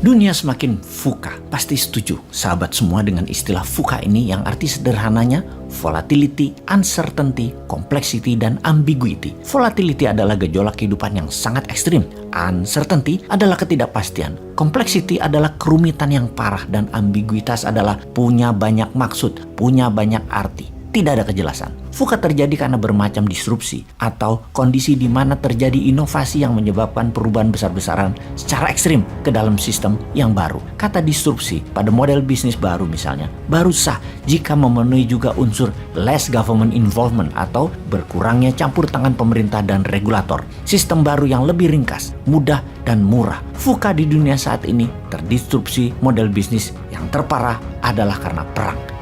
Dunia semakin VUCA. Pasti setuju sahabat semua dengan istilah VUCA ini yang arti sederhananya volatility, uncertainty, complexity, dan ambiguity. Volatility adalah gejolak kehidupan yang sangat ekstrim. Uncertainty adalah ketidakpastian. Complexity adalah kerumitan yang parah, dan ambiguitas adalah punya banyak maksud, punya banyak arti. Tidak ada kejelasan. VUCA terjadi karena bermacam disrupsi atau kondisi di mana terjadi inovasi yang menyebabkan perubahan besar-besaran secara ekstrim ke dalam sistem yang baru. Kata disrupsi pada model bisnis baru misalnya, baru sah jika memenuhi juga unsur less government involvement atau berkurangnya campur tangan pemerintah dan regulator. Sistem baru yang lebih ringkas, mudah, dan murah. VUCA di dunia saat ini terdisrupsi model bisnis yang terparah adalah karena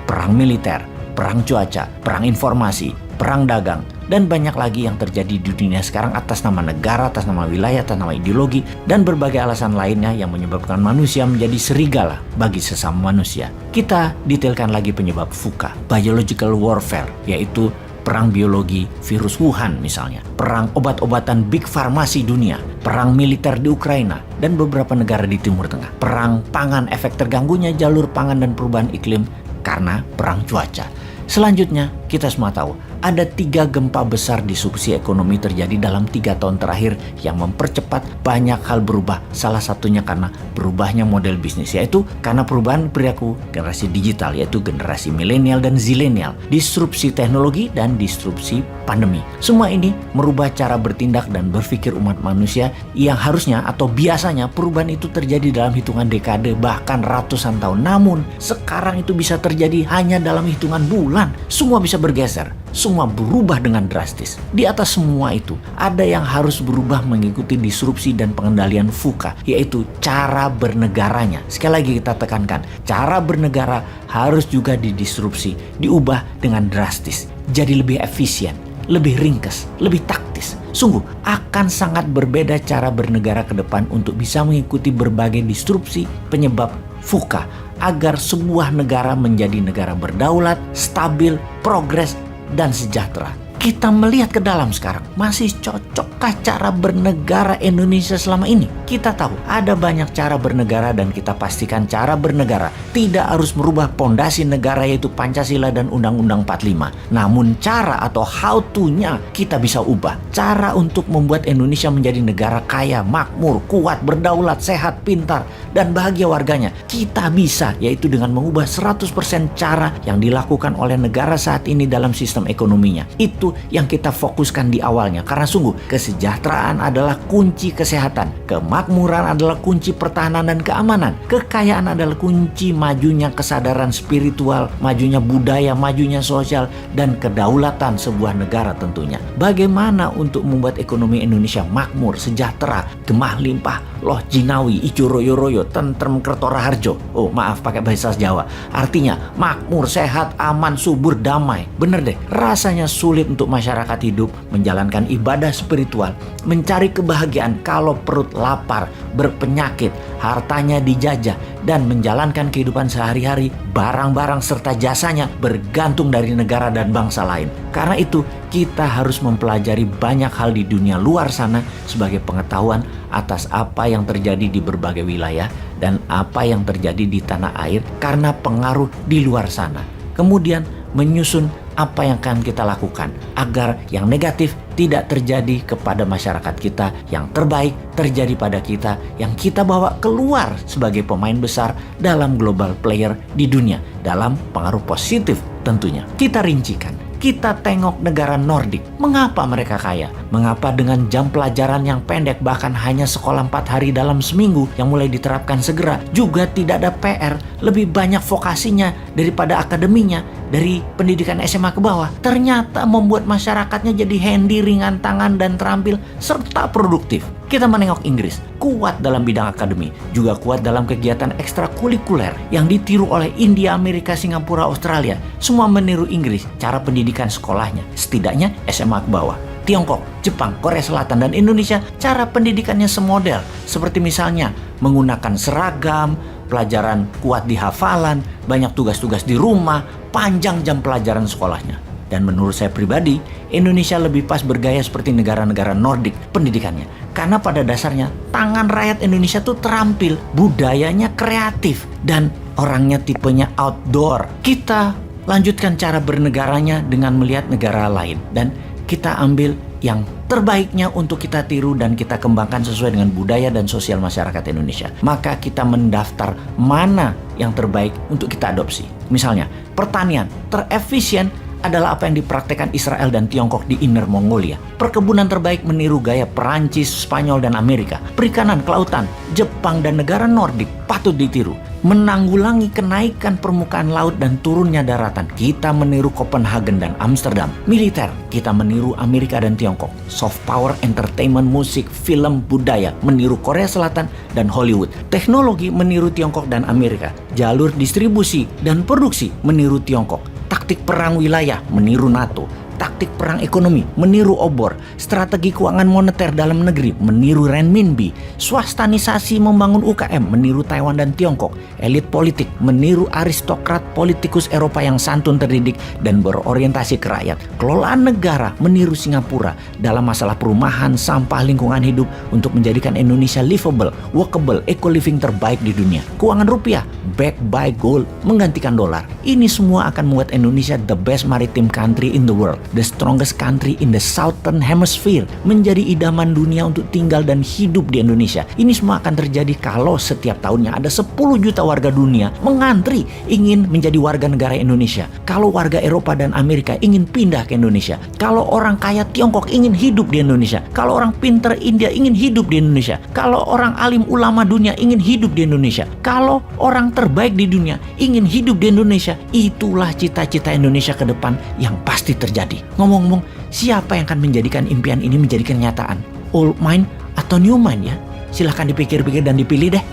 perang militer, perang cuaca, perang informasi, perang dagang, dan banyak lagi yang terjadi di dunia sekarang atas nama negara, atas nama wilayah, atas nama ideologi, dan berbagai alasan lainnya yang menyebabkan manusia menjadi serigala bagi sesama manusia. Kita detailkan lagi penyebab VUCA, biological warfare, yaitu perang biologi virus Wuhan misalnya, perang obat-obatan big farmasi dunia, perang militer di Ukraina, dan beberapa negara di Timur Tengah, perang pangan, efek terganggunya jalur pangan dan perubahan iklim karena perang cuaca. Selanjutnya, kita semua tahu ada 3 gempa besar disrupsi ekonomi terjadi dalam 3 tahun terakhir yang mempercepat banyak hal berubah. Salah satunya karena berubahnya model bisnis, yaitu karena perubahan perilaku generasi digital, yaitu generasi milenial dan zilenial, disrupsi teknologi, dan disrupsi pandemi. Semua ini merubah cara bertindak dan berpikir umat manusia yang harusnya atau biasanya perubahan itu terjadi dalam hitungan dekade bahkan ratusan tahun. Namun sekarang itu bisa terjadi hanya dalam hitungan bulan. Semua bisa bergeser, semua berubah dengan drastis. Di atas semua itu, ada yang harus berubah mengikuti disrupsi dan pengendalian VUCA, yaitu cara bernegaranya. Sekali lagi kita tekankan, cara bernegara harus juga didisrupsi, diubah dengan drastis, jadi lebih efisien, lebih ringkas, lebih taktis. Sungguh akan sangat berbeda cara bernegara ke depan untuk bisa mengikuti berbagai disrupsi penyebab VUCA agar sebuah negara menjadi negara berdaulat, stabil, progres, dan sejahtera. Kita melihat ke dalam sekarang, masih cocokkah cara bernegara Indonesia selama ini? Kita tahu ada banyak cara bernegara, dan kita pastikan cara bernegara tidak harus merubah pondasi negara yaitu Pancasila dan Undang-Undang 45. Namun cara atau how to-nya kita bisa ubah. Cara untuk membuat Indonesia menjadi negara kaya, makmur, kuat, berdaulat, sehat, pintar, dan bahagia warganya. Kita bisa, yaitu dengan mengubah 100% cara yang dilakukan oleh negara saat ini dalam sistem ekonominya. Itu yang kita fokuskan di awalnya, karena sungguh kesejahteraan adalah kunci kesehatan, kemakmuran adalah kunci pertahanan dan keamanan, kekayaan adalah kunci majunya kesadaran spiritual, majunya budaya, majunya sosial, dan kedaulatan sebuah negara tentunya. Bagaimana untuk membuat ekonomi Indonesia makmur, sejahtera, gemah limpah, loh jinawi, ijo royo-royo, tentrem kertora harjo. Oh maaf pakai bahasa Jawa, artinya makmur, sehat, aman, subur, damai. Bener deh, rasanya sulit untuk masyarakat hidup, menjalankan ibadah spiritual, mencari kebahagiaan kalau perut lapar, berpenyakit, hartanya dijajah, dan menjalankan kehidupan sehari-hari, barang-barang serta jasanya bergantung dari negara dan bangsa lain. Karena itu, kita harus mempelajari banyak hal di dunia luar sana sebagai pengetahuan atas apa yang terjadi di berbagai wilayah dan apa yang terjadi di tanah air karena pengaruh di luar sana. Kemudian menyusun apa yang akan kita lakukan agar yang negatif tidak terjadi kepada masyarakat kita, yang terbaik terjadi pada kita, yang kita bawa keluar sebagai pemain besar dalam global player di dunia, dalam pengaruh positif tentunya. Kita rincikan. Kita tengok negara Nordik, mengapa mereka kaya? Mengapa dengan jam pelajaran yang pendek, bahkan hanya sekolah 4 hari dalam seminggu yang mulai diterapkan segera, juga tidak ada PR, lebih banyak vokasinya daripada akademinya, dari pendidikan SMA ke bawah. Ternyata membuat masyarakatnya jadi handy, ringan tangan, dan terampil, serta produktif. Kita menengok Inggris, kuat dalam bidang akademi, juga kuat dalam kegiatan ekstrakurikuler yang ditiru oleh India, Amerika, Singapura, Australia. Semua meniru Inggris, cara pendidikan sekolahnya, setidaknya SMA ke bawah. Tiongkok, Jepang, Korea Selatan, dan Indonesia, cara pendidikannya semodel. Seperti misalnya menggunakan seragam, pelajaran kuat di hafalan, banyak tugas-tugas di rumah, panjang jam pelajaran sekolahnya. Dan menurut saya pribadi, Indonesia lebih pas bergaya seperti negara-negara Nordik pendidikannya. Karena pada dasarnya tangan rakyat Indonesia tuh terampil, budayanya kreatif, dan orangnya tipenya outdoor. Kita lanjutkan cara bernegaranya dengan melihat negara lain. Dan kita ambil yang terbaiknya untuk kita tiru dan kita kembangkan sesuai dengan budaya dan sosial masyarakat Indonesia. Maka kita mendaftar mana yang terbaik untuk kita adopsi. Misalnya, pertanian terefisien adalah apa yang dipraktekkan Israel dan Tiongkok di Inner Mongolia. Perkebunan terbaik meniru gaya Perancis, Spanyol, dan Amerika. Perikanan, kelautan, Jepang, dan negara Nordik patut ditiru. Menanggulangi kenaikan permukaan laut dan turunnya daratan, kita meniru Copenhagen dan Amsterdam. Militer, kita meniru Amerika dan Tiongkok. Soft power, entertainment, musik, film, budaya, meniru Korea Selatan dan Hollywood. Teknologi, meniru Tiongkok dan Amerika. Jalur distribusi dan produksi, meniru Tiongkok. Taktik perang wilayah, meniru NATO. Taktik perang ekonomi, meniru obor. Strategi keuangan moneter dalam negeri, meniru renminbi. Swastanisasi membangun UKM, meniru Taiwan dan Tiongkok. Elit politik, meniru aristokrat politikus Eropa yang santun terdidik dan berorientasi ke rakyat. Kelolaan negara, meniru Singapura dalam masalah perumahan, sampah, lingkungan hidup untuk menjadikan Indonesia livable, workable, eco-living terbaik di dunia. Keuangan rupiah, backed by gold, menggantikan dolar. Ini semua akan membuat Indonesia the best maritime country in the world. The strongest country in the southern hemisphere, menjadi idaman dunia untuk tinggal dan hidup di Indonesia. Ini semua akan terjadi kalau setiap tahunnya ada 10 juta warga dunia mengantri ingin menjadi warga negara Indonesia. Kalau warga Eropa dan Amerika ingin pindah ke Indonesia. Kalau orang kaya Tiongkok ingin hidup di Indonesia. Kalau orang pinter India ingin hidup di Indonesia. Kalau orang alim ulama dunia ingin hidup di Indonesia. Kalau orang terbaik di dunia ingin hidup di Indonesia. Itulah cita-cita Indonesia ke depan yang pasti terjadi. Ngomong-ngomong, siapa yang akan menjadikan impian ini menjadi kenyataan? Old mind atau new mind ya? Silahkan dipikir-pikir dan dipilih deh.